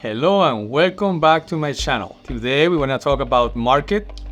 Hello and welcome back to my channel. Today we want to talk about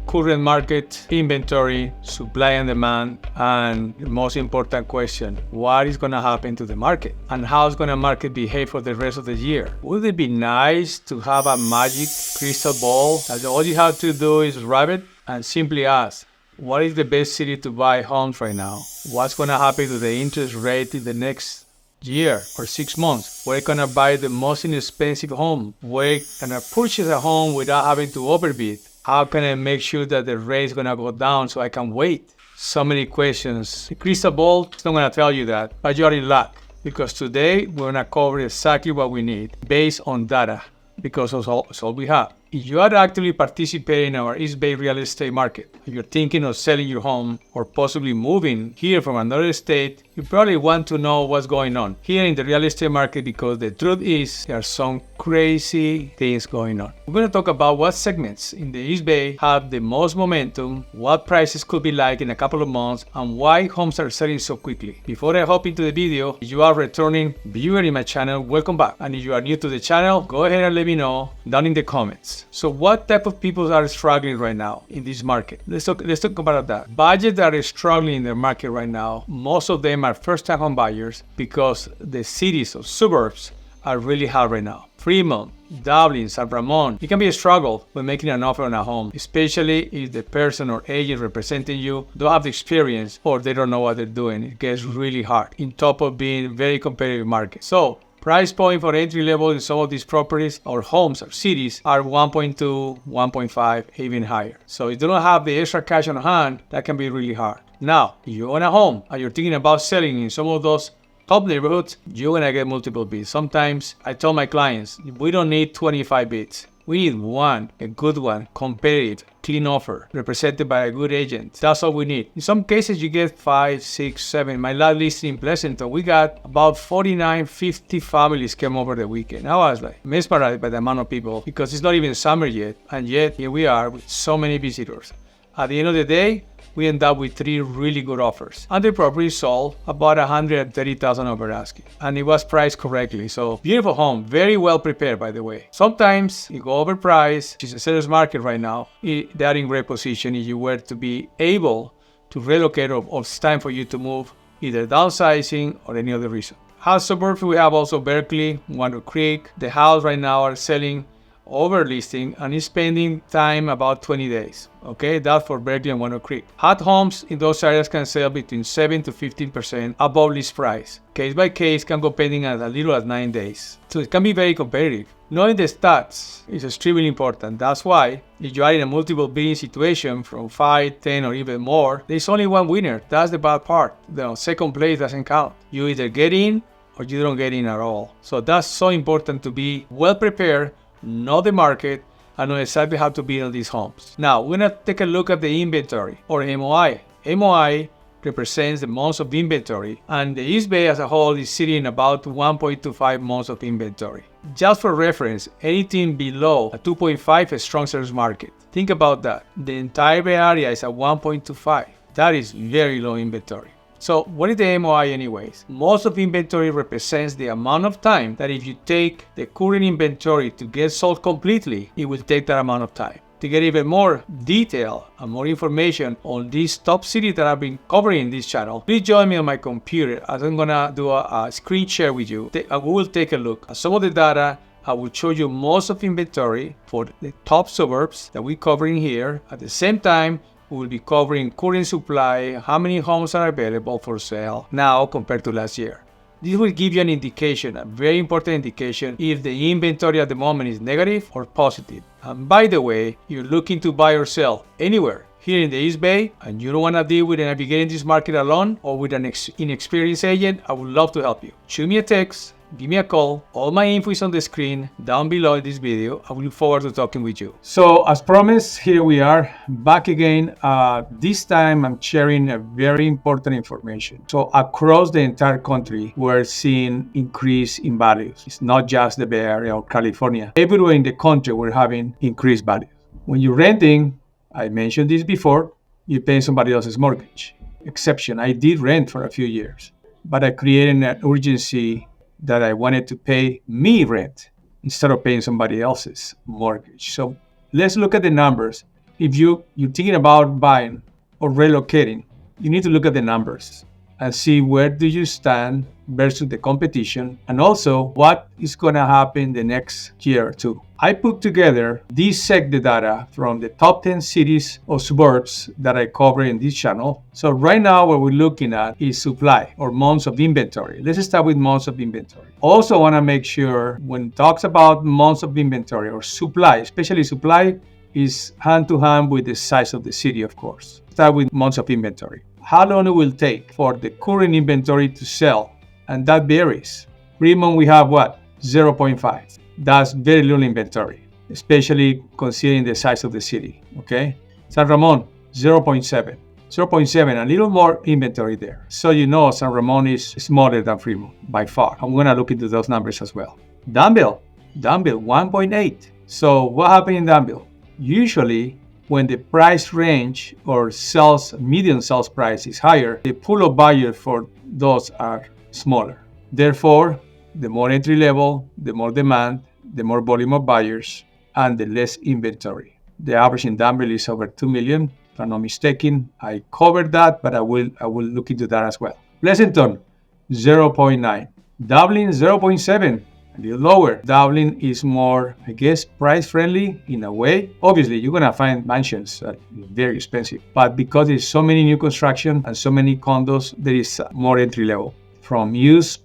current market, inventory, supply and demand, and the most important question, what is going to happen to the market and how is going to market behave for the rest of the year? Would it be nice to have a magic crystal ball that all you have to do is rub it and simply ask, what is the best city to buy homes right now? What's going to happen to the interest rate in the next year or 6 months? Where can I buy the most inexpensive home? Where can I purchase a home without having to overbid? How can I make sure that the rate is going to go down so I can wait? So many questions. The crystal ball is not going to tell you that, but you're in luck because today we're going to cover exactly what we need based on data because it's all we have. If you are actively participating in our East Bay real estate market, if you're thinking of selling your home or possibly moving here from another state, you probably want to know what's going on here in the real estate market because the truth is there are some crazy things going on. We're going to talk about what segments in the East Bay have the most momentum, what prices could be like in a couple of months, and why homes are selling so quickly. Before I hop into the video, if you are a returning viewer in my channel, welcome back. And if you are new to the channel, go ahead and let me know down in the comments. So what type of people are struggling right now in this market? Let's talk about that. Budgets that are struggling in the market right now, most of them are first-time home buyers because the cities or suburbs are really hard right now. Fremont, Dublin, San Ramon, it can be a struggle when making an offer on a home, especially if the person or agent representing you don't have the experience or they don't know what they're doing. It gets really hard on top of being very competitive market. So price point for entry level in some of these properties or homes or cities are 1.2, 1.5, even higher. So if you don't have the extra cash on hand, that can be really hard. Now, if you own a home and you're thinking about selling in some of those top neighborhoods, you're gonna get multiple bids. Sometimes I tell my clients, we don't need 25 bids. We need one, a good one, competitive, clean offer, represented by a good agent. That's all we need. In some cases, you get 5, 6, 7. My last listing in Pleasanton, we got about 49, 50 families came over the weekend. I was like mesmerized by the amount of people because it's not even summer yet. And yet, here we are with so many visitors. At the end of the day, we end up with 3 really good offers. And the property sold about $130,000 over asking. And it was priced correctly. So beautiful home, very well prepared, by the way. Sometimes you go overpriced, which is a seller's market right now. They are in great position if you were to be able to relocate or it's time for you to move, either downsizing or any other reason. House suburbs, we have also Berkeley, Walnut Creek. The house right now are selling over listing and is spending time about 20 days. Okay, that's for Berkeley and Walnut Creek. Hot homes in those areas can sell between 7 to 15% above list price. Case by case can go pending at as little as 9 days. So it can be very competitive. Knowing the stats is extremely important. That's why if you are in a multiple bidding situation from 5, 10 or even more, there's only one winner. That's the bad part. The second place doesn't count. You either get in or you don't get in at all. So that's so important to be well prepared, know the market, and know exactly how to bid on these homes. Now, we're going to take a look at the inventory or MOI. MOI represents the months of inventory, and the East Bay as a whole is sitting about 1.25 months of inventory. Just for reference, anything below a 2.5 is strong seller's market. Think about that. The entire Bay Area is at 1.25. That is very low inventory. So what is the MOI anyways? Most of inventory represents the amount of time that if you take the current inventory to get sold completely, it will take that amount of time. To get even more detail and more information on these top cities that I've been covering in this channel, please join me on my computer as I'm gonna do a screen share with you. We will take a look at some of the data. I will show you most of inventory for the top suburbs that we're covering here. At the same time, we will be covering current supply, how many homes are available for sale now compared to last year. This will give you an indication, a very important indication, if the inventory at the moment is negative or positive. And by the way, you're looking to buy or sell anywhere here in the East Bay and you don't want to deal with navigating this market alone or with an inexperienced agent, I would love to help you. Shoot me a text, give me a call. All my info is on the screen down below in this video. I will look forward to talking with you. So as promised, here we are back again. This time I'm sharing a very important information. So across the entire country, we're seeing increase in values. It's not just the Bay Area or California. Everywhere in the country, we're having increased values. When you're renting, I mentioned this before, you're paying somebody else's mortgage. Exception, I did rent for a few years, but I created an urgency that I wanted to pay me rent. instead of paying somebody else's mortgage. So let's look at the numbers. If you're thinking about buying or relocating, you need to look at the numbers and see where do you stand versus the competition, and also what is going to happen the next year or two. I put together, dissect the data from the top 10 cities or suburbs that I cover in this channel. So right now what we're looking at is supply or months of inventory. Let's start with months of inventory. Also want to make sure when it talks about months of inventory or supply, especially supply, is hand to hand with the size of the city, of course. Start with months of inventory. How long it will take for the current inventory to sell, and that varies. Fremont, we have what? 0.5. That's very little inventory, especially considering the size of the city, okay? San Ramon, 0.7. 0.7, a little more inventory there. So you know San Ramon is smaller than Fremont by far. I'm gonna look into those numbers as well. Danville, 1.8. So what happened in Danville? Usually, when the price range or median sales price is higher, the pool of buyers for those are smaller. Therefore, the more entry level, the more demand, the more volume of buyers, and the less inventory. The average in Danville is over 2 million, if I'm not mistaken. I covered that, but I will look into that as well. Pleasanton, 0.9. Dublin, 0.7. A little lower. Dublin is more, I guess, price friendly in a way. Obviously, you're gonna find mansions that are very expensive, but because there's so many new construction and so many condos, there is more entry level from use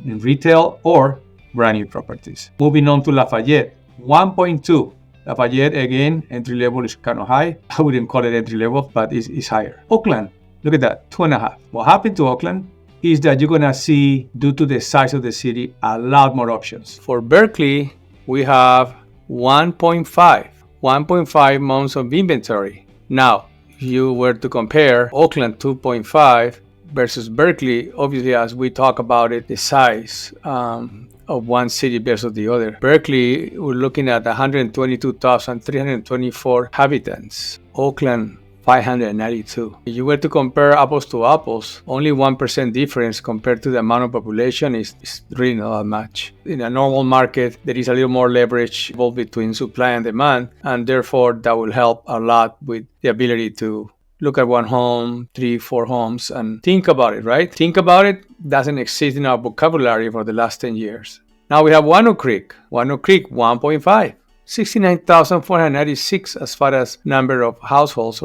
in retail or brand new properties. Moving on to Lafayette, 1.2. Lafayette, again, entry level is kind of high. I wouldn't call it entry level, but it's higher. Oakland, look at that, 2.5. What happened to Oakland is that you're gonna see, due to the size of the city, a lot more options. For Berkeley, we have 1.5 months of inventory. Now, if you were to compare Oakland 2.5 versus Berkeley, obviously as we talk about it, the size of one city versus the other. Berkeley, we're looking at 122,324 inhabitants. Oakland, 592. If you were to compare apples to apples, only 1% difference compared to the amount of population is really not that much. In a normal market, there is a little more leverage both between supply and demand, and therefore that will help a lot with the ability to look at one home, 3-4 homes, and think about it, right? Think about it doesn't exist in our vocabulary for the last 10 years. Now we have Walnut Creek, 1.5. 69,496 as far as number of households,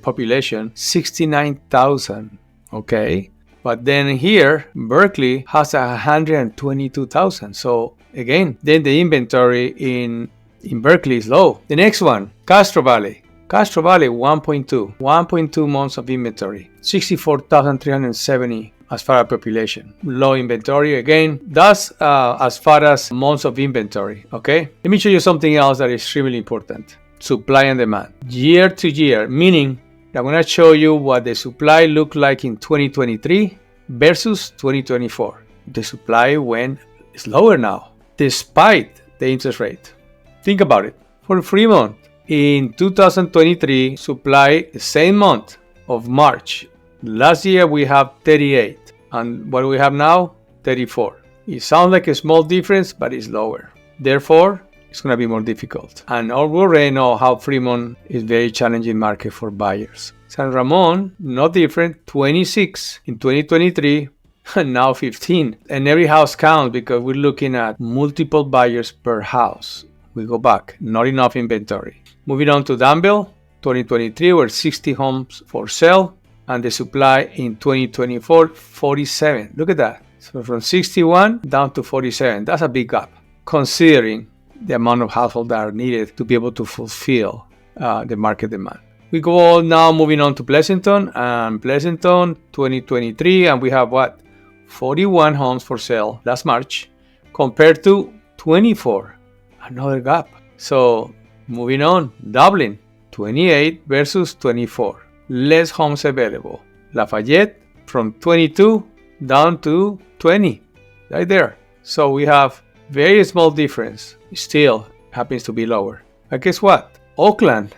population, 69,000, okay? But then here, Berkeley has 122,000. So again, then the inventory in Berkeley is low. The next one, Castro Valley, 1.2 months of inventory, 64,370 as far as population. Low inventory again. That's as far as months of inventory, okay? Let me show you something else that is extremely important. Supply and demand. Year to year, meaning I'm going to show you what the supply looked like in 2023 versus 2024. The supply went slower now, despite the interest rate. Think about it. For Fremont, in 2023, supply, the same month of March, last year we have 38, and what we have now, 34. It sounds like a small difference, but it's lower. Therefore, it's going to be more difficult. And we already know how Fremont is a very challenging market for buyers. San Ramon, not different, 26 in 2023, and now 15. And every house counts because we're looking at multiple buyers per house. We go back, not enough inventory. Moving on to Danville, 2023 were 60 homes for sale, and the supply in 2024, 47. Look at that. So from 61 down to 47. That's a big gap, considering the amount of households that are needed to be able to fulfill the market demand. We go now moving on to Pleasanton, and Pleasanton 2023, and we have 41 homes for sale last March compared to 24. Another gap. So moving on, Dublin, 28 versus 24. Less homes available. Lafayette from 22 down to 20, right there. So we have very small difference. Still happens to be lower. But guess what? Oakland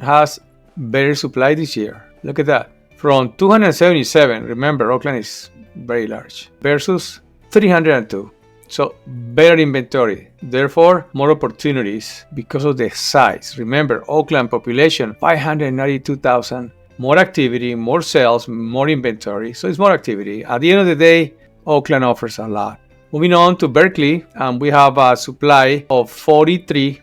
has better supply this year. Look at that. From 277, remember Oakland is very large, versus 302. So better inventory, therefore more opportunities because of the size. Remember, Oakland population 592,000, more activity, more sales, more inventory. So it's more activity. At the end of the day, Oakland offers a lot. Moving on to Berkeley, we have a supply of 43,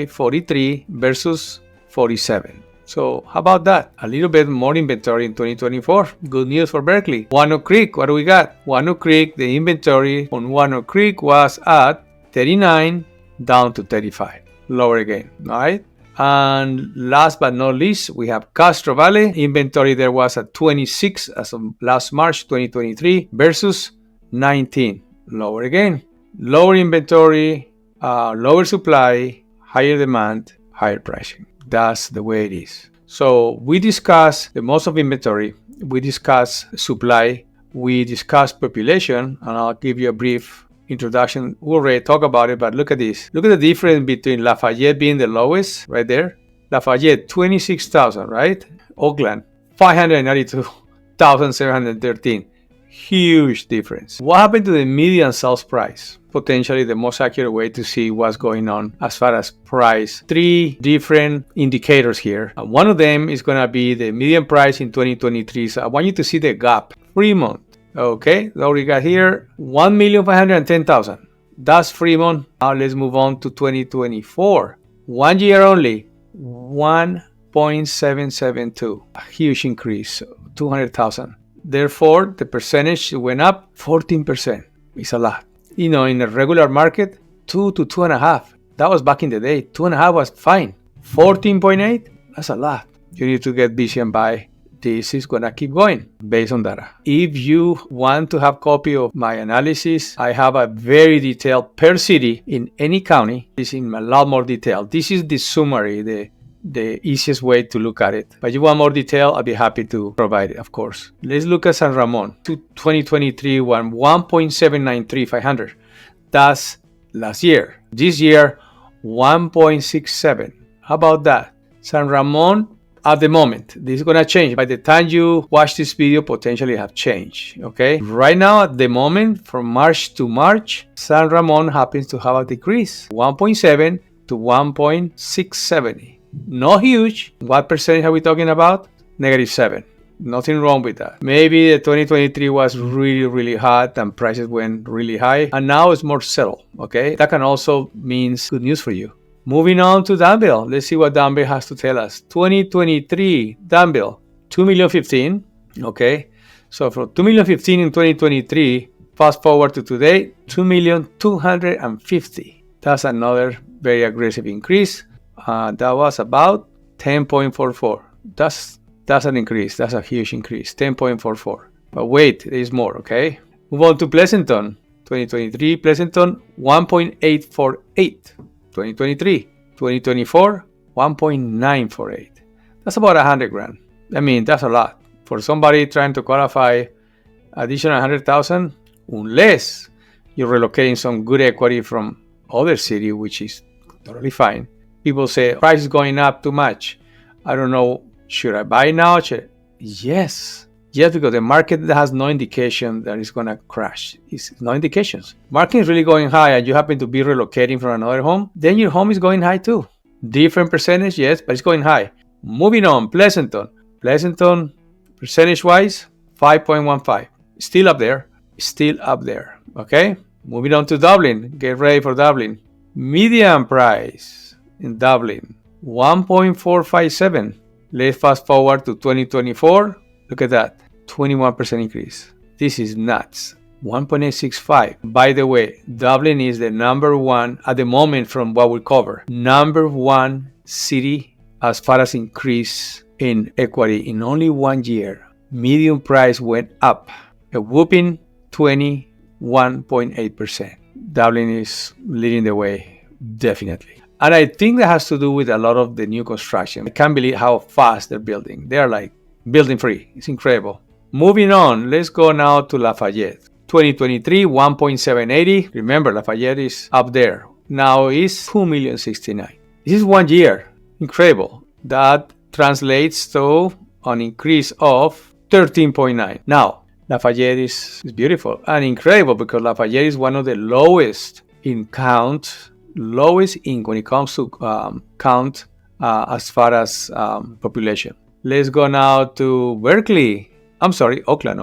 43 versus 47. So how about that? A little bit more inventory in 2024. Good news for Berkeley. Walnut Creek, what do we got? Walnut Creek, the inventory on Walnut Creek was at 39 down to 35. Lower again, all right? And last but not least, we have Castro Valley. Inventory there was at 26 as of last March 2023 versus 19. Lower again. Lower inventory, lower supply, higher demand, higher pricing. That's the way it is. So we discuss the most of inventory, we discuss supply, we discuss population, and I'll give you a brief introduction. We already talked about it, but look at this. Look at the difference between Lafayette being the lowest right there. Lafayette, 26,000, right? Oakland, 592,713. Huge difference. What happened to the median sales price? Potentially the most accurate way to see what's going on as far as price. 3 different indicators here. One of them is going to be the median price in 2023. So I want you to see the gap. Fremont. Okay, so we got here 1,510,000. That's Fremont. Now let's move on to 2024. 1 year only, 1.772. A huge increase, 200,000. Therefore, the percentage went up 14%. It's a lot. In a regular market, 2 to 2.5. That was back in the day. 2.5 was fine. 14.8, that's a lot. You need to get busy and buy. This is going to keep going based on data. If you want to have copy of my analysis, I have a very detailed per city in any county. It's in a lot more detail. This is the summary, the easiest way to look at it. But you want more detail, I'll be happy to provide it, of course. Let's look at San Ramon. 2023 won 1.793,500. That's last year. This year, 1.67. How about that? San Ramon, at the moment, this is going to change. By the time you watch this video, potentially have changed, okay? Right now, at the moment, from March to March, San Ramon happens to have a decrease, 1.7 to 1.670. Not huge. What percentage are we talking about? -7. Nothing wrong with that. Maybe the 2023 was really, really hot and prices went really high, and now it's more settled, okay? That can also mean good news for you. Moving on to Danville. Let's see what Danville has to tell us. 2023, Danville, 2,015,000, okay? So from 2,015,000 in 2023, fast forward to today, 2,250,000. That's another very aggressive increase. That was about 10.44. That's an increase. That's a huge increase, 10.44. But wait, there is more, okay? Move on to Pleasanton. 2023, Pleasanton, 1.848. 2023. 2024, 1.948. That's about 100 grand. I mean, that's a lot. For somebody trying to qualify additional 100,000, unless you're relocating some good equity from other city, which is totally fine. People say, price is going up too much. I don't know, should I buy now? Yes, because the market has no indication that it's going to crash. It's no indications. Market is really going high and you happen to be relocating from another home, then your home is going high too. Different percentage, yes, but it's going high. Moving on, Pleasanton. Pleasanton, percentage-wise, 5.15. Still up there, okay? Moving on to Dublin. Get ready for Dublin. Median price in Dublin, 1.457. Let's fast forward to 2024. Look at that, 21% increase. This is nuts. 1.865. By the way, Dublin is the number one at the moment from what we cover. Number one city as far as increase in equity in only 1 year. Median price went up a whooping 21.8%. Dublin is leading the way, definitely. And I think that has to do with a lot of the new construction. I can't believe how fast they're building. They're like building free. It's incredible. Moving on, let's go now to Lafayette. 2023, 1.780. Remember, Lafayette is up there. Now it's 2,069,000. This is 1 year. Incredible. That translates to an increase of 13.9. Now, Lafayette is beautiful and incredible because Lafayette is one of the lowest in count, when it comes to count as far as population. Let's go now to Berkeley. I'm sorry, Oakland.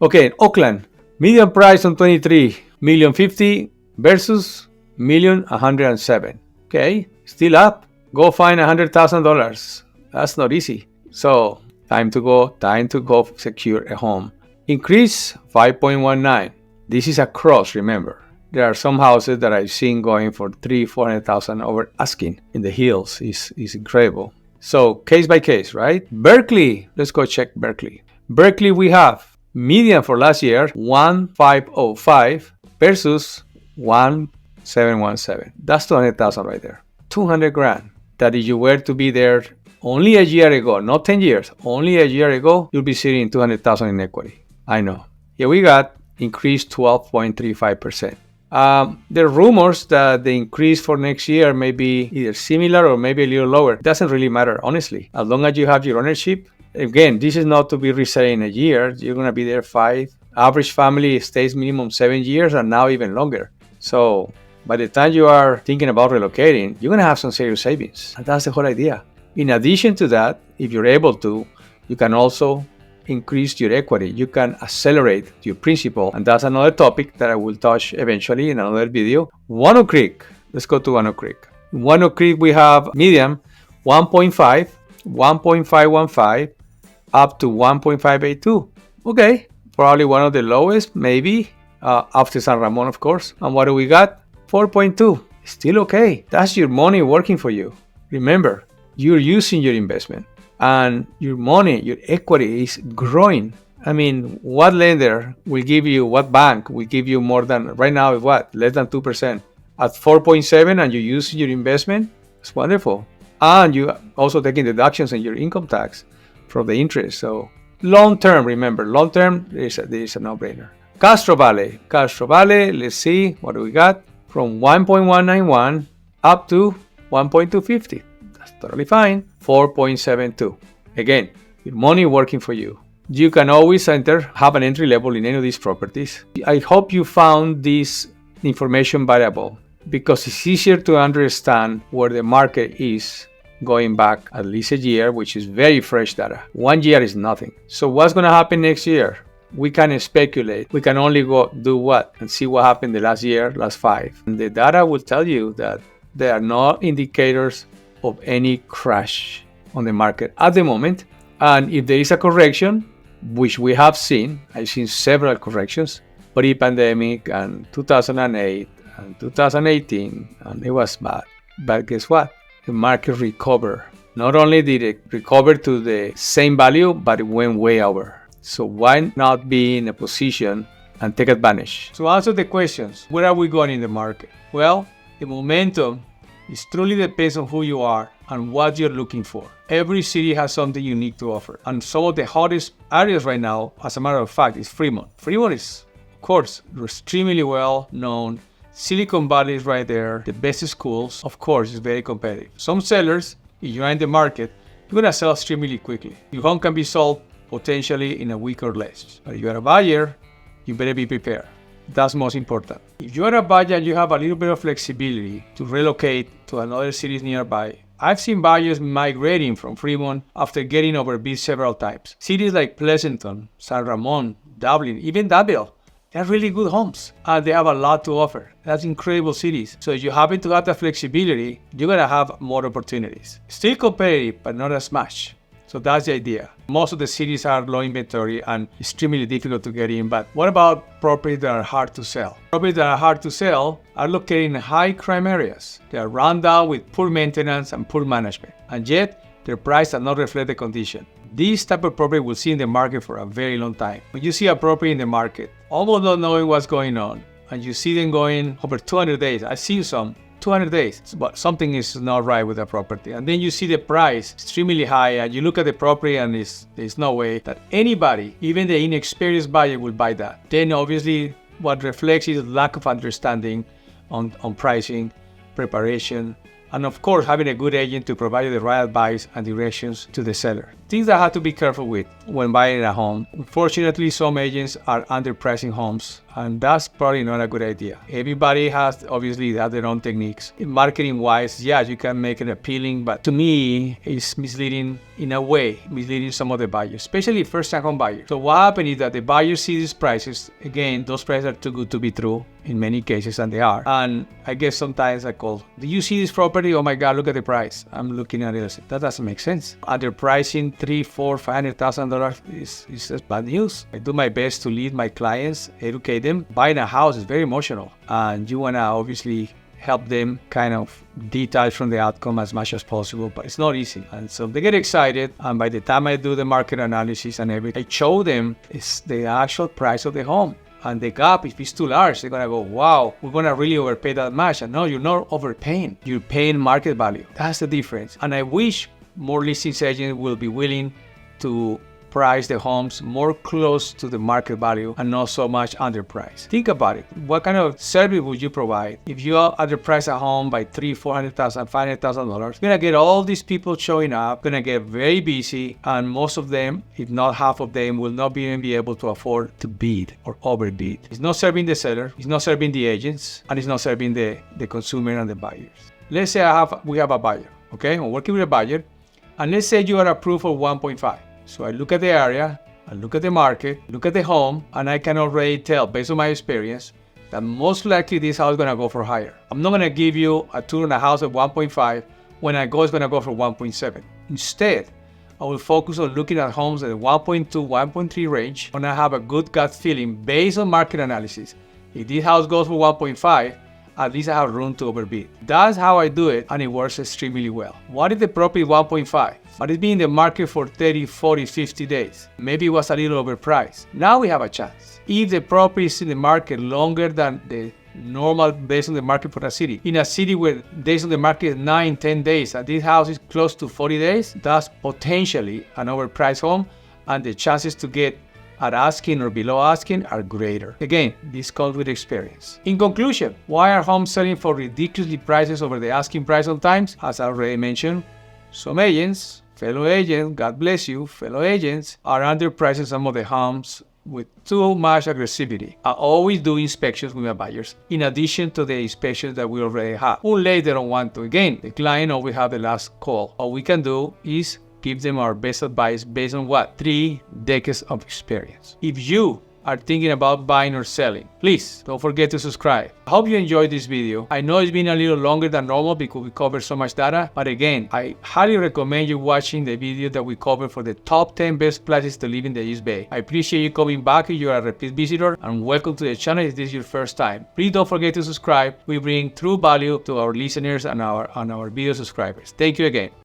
Okay, Oakland, median price on 23, $1,050,000 versus $1,107,000. Okay, still up. Go find $100,000. That's not easy. So time to go secure a home. Increase 5.19. This is across, remember. There are some houses that I've seen going for $300,000-$400,000 over asking in the hills. Is incredible. So case by case, right? Berkeley, let's go check Berkeley. Berkeley, we have median for last year 1,505 versus 1,717. That's 200,000 right there. 200 grand. That if you were to be there only a year ago, not 10 years, only a year ago, you'll be sitting in 200,000 in equity. I know. Here we got increased 12.35%. There are rumors that the increase for next year may be either similar or maybe a little lower. It doesn't really matter, honestly. As long as you have your ownership. Again, this is not to be reselling a year. You're going to be there 5. Average family stays minimum 7 years and now even longer. So by the time you are thinking about relocating, you're going to have some serious savings. And that's the whole idea. In addition to that, if you're able to, you can also increase your equity. You can accelerate your principal. And that's another topic that I will touch eventually in another video. Walnut Creek. Let's go to Walnut Creek. In Walnut Creek, we have median 1.5, 1.515, up to 1.582. Okay, probably one of the lowest, maybe, after San Ramon, of course. And what do we got? 4.2. Still okay. That's your money working for you. Remember, you're using your investment and your money, your equity is growing. I mean, what lender will give you, what bank will give you more than, right now, what? Less than 2%. At 4.7 and you're using your investment, it's wonderful. And you also taking deductions in your income tax from the interest. So long term, remember, long term, there is a no-brainer. Castro Valley, let's see, what do we got? From 1.191 up to 1.250. That's totally fine. 4.72. Again, your money working for you. You can always have an entry level in any of these properties. I hope you found this information valuable because it's easier to understand where the market is going back at least a year, which is very fresh data. 1 year is nothing. So what's going to happen next year? We can speculate. We can only go do what and see what happened the last year, last 5. And the data will tell you that there are no indicators of any crash on the market at the moment. And if there is a correction, which we have seen, I've seen several corrections, pre-pandemic and 2008 and 2018, and it was bad. But guess what? The market recovered. Not only did it recover to the same value, but it went way over. So why not be in a position and take advantage? To answer the questions, where are we going in the market? Well, the momentum is truly depends on who you are and what you're looking for. Every city has something unique to offer. And some of the hottest areas right now, as a matter of fact, is Fremont. Fremont is, of course, extremely well known. Silicon Valley is right there. The best schools, of course, is very competitive. Some sellers, if you're in the market, you're gonna sell extremely quickly. Your home can be sold potentially in a week or less. But if you're a buyer, you better be prepared. That's most important. If you're a buyer and you have a little bit of flexibility to relocate to another cities nearby, I've seen buyers migrating from Fremont after getting overbid several times. Cities like Pleasanton, San Ramon, Dublin, even Danville, they're really good homes and they have a lot to offer. That's incredible cities. So if you happen to have the flexibility, you're gonna have more opportunities. Still competitive, but not as much. So that's the idea. Most of the cities are low inventory and extremely difficult to get in, but what about properties that are hard to sell? Properties that are hard to sell are located in high crime areas. They are run down with poor maintenance and poor management, and yet their price does not reflect the condition. This type of property will see in the market for a very long time. When you see a property in the market, almost not knowing what's going on, and you see them going over 200 days, I've seen some 200 days, but something is not right with the property. And then you see the price extremely high and you look at the property and there's no way that anybody, even the inexperienced buyer, will buy that. Then obviously what reflects is lack of understanding on pricing, preparation, And of course, having a good agent to provide you the right advice and directions to the seller. Things that I have to be careful with when buying a home. Unfortunately, some agents are underpricing homes, and that's probably not a good idea. Everybody has, obviously, they have their own techniques. Marketing-wise, yeah, you can make it appealing, but to me, it's misleading in a way, misleading some of the buyers, especially first-time home buyers. So what happens is that the buyers see these prices. Again, those prices are too good to be true in many cases, and they are. And I guess sometimes I call, do you see this property? Oh my God, look at the price. I'm looking at it. That doesn't make sense. Underpricing $300,000, $400,000, $500,000 is just bad news. I do my best to lead my clients, educate them. Buying a house is very emotional, and you want to obviously help them kind of detach from the outcome as much as possible, but it's not easy. And so they get excited, and by the time I do the market analysis and everything, I show them it's the actual price of the home. And the gap, if it's too large, they're gonna go, wow, we're gonna really overpay that much. And no, you're not overpaying. You're paying market value. That's the difference. And I wish more listings agents will be willing to price the homes more close to the market value and not so much underpriced. Think about it. What kind of service would you provide if you underprice a home by $300,000, $400,000, $500,000? You're gonna get all these people showing up, gonna get very busy, and most of them, if not half of them, will not even be able to afford to bid or overbid. It's not serving the seller, it's not serving the agents, and it's not serving the consumer and the buyers. Let's say we have a buyer, okay? I'm working with a buyer, and let's say you are approved for 1.5. So I look at the area, I look at the market, look at the home, and I can already tell, based on my experience, that most likely this house is gonna go for higher. I'm not gonna give you a tour on a house at 1.5 when I go, it's gonna go for 1.7. Instead, I will focus on looking at homes at the 1.2, 1.3 range, and I have a good gut feeling based on market analysis. If this house goes for 1.5, at least I have room to overbid. That's how I do it, and it works extremely well. What if the property is 1.5? But it's been in the market for 30, 40, 50 days. Maybe it was a little overpriced. Now we have a chance. If the property is in the market longer than the normal days on the market for a city, in a city where days on the market is 9, 10 days, and this house is close to 40 days, that's potentially an overpriced home, and the chances to get at asking or below asking are greater. Again, this comes with experience. In conclusion, why are homes selling for ridiculously prices over the asking price sometimes? As I already mentioned, some agents, fellow agents, God bless you, fellow agents, are underpricing some of the homes with too much aggressivity. I always do inspections with my buyers, in addition to the inspections that we already have. Unless they don't want to. Again, the client always have the last call. All we can do is give them our best advice based on what? 3 decades of experience. If you are thinking about buying or selling, please don't forget to subscribe. I hope you enjoyed this video. I know it's been a little longer than normal because we covered so much data, but again, I highly recommend you watching the video that we covered for the top 10 best places to live in the East Bay. I appreciate you coming back if you're a repeat visitor, and welcome to the channel if this is your first time. Please don't forget to subscribe. We bring true value to our listeners and our video subscribers. Thank you again.